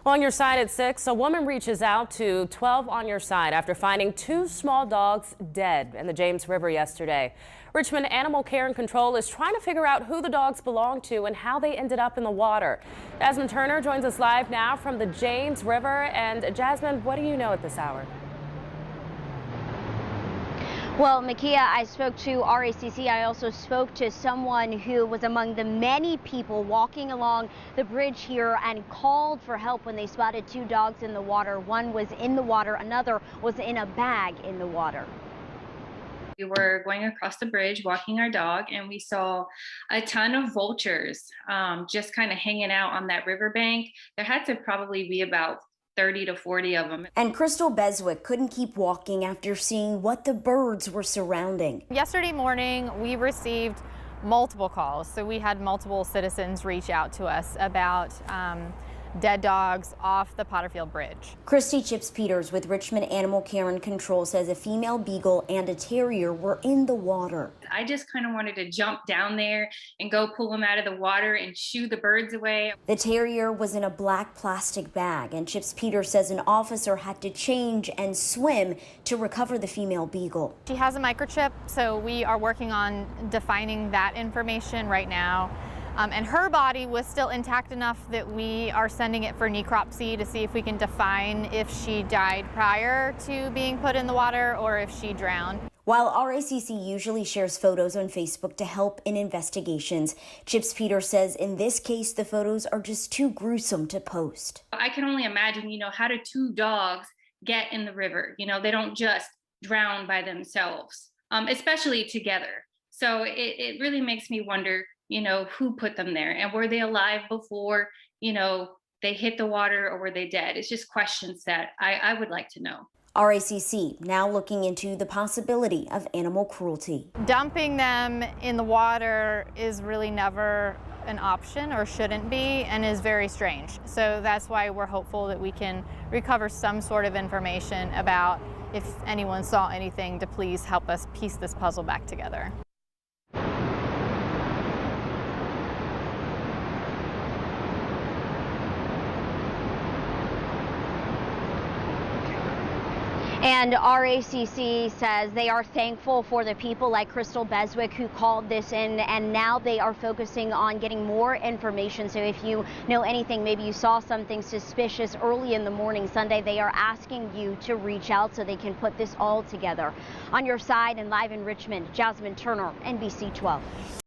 On your side at 6, a woman reaches out to 12 on your side after finding 2 small dogs dead in the James River yesterday. Richmond Animal Care and Control is trying to figure out who the dogs belong to and how they ended up in the water. Jasmine Turner joins us live now from the James River. And Jasmine, what do you know at this hour? Well, Makia, I spoke to RACC. I also spoke to someone who was among the many people walking along the bridge here and called for help when they spotted 2 dogs in the water. One was in the water, another was in a bag in the water. We were going across the bridge, walking our dog, and we saw a ton of vultures just kind of hanging out on that riverbank. There had to probably be about 30 to 40 of them. And Crystal Beswick couldn't keep walking after seeing what the birds were surrounding. Yesterday morning, we received multiple calls. So we had multiple citizens reach out to us about dead dogs off the Potterfield Bridge. Christy Chips Peters with Richmond Animal Care and Control says a female beagle and a terrier were in the water. I just kind of wanted to jump down there and go pull them out of the water and shoo the birds away. The terrier was in a black plastic bag, and Chips Peters says an officer had to change and swim to recover the female beagle. She has a microchip, so we are working on defining that information right now. And her body was still intact enough that we are sending it for necropsy to see if we can define if she died prior to being put in the water or if she drowned. While RACC usually shares photos on Facebook to help in investigations, Chips Peters says in this case the photos are just too gruesome to post. I can only imagine, how do 2 dogs get in the river? They don't just drown by themselves, especially together. So it really makes me wonder, who put them there, and were they alive before, they hit the water, or were they dead? It's just questions that I would like to know. RACC now looking into the possibility of animal cruelty. Dumping them in the water is really never an option, or shouldn't be, and is very strange. So that's why we're hopeful that we can recover some sort of information about if anyone saw anything to please help us piece this puzzle back together. And RACC says they are thankful for the people like Crystal Beswick who called this in, and now they are focusing on getting more information. So if you know anything, maybe you saw something suspicious early in the morning Sunday, they are asking you to reach out so they can put this all together. On your side and live in Richmond, Jasmine Turner, NBC 12.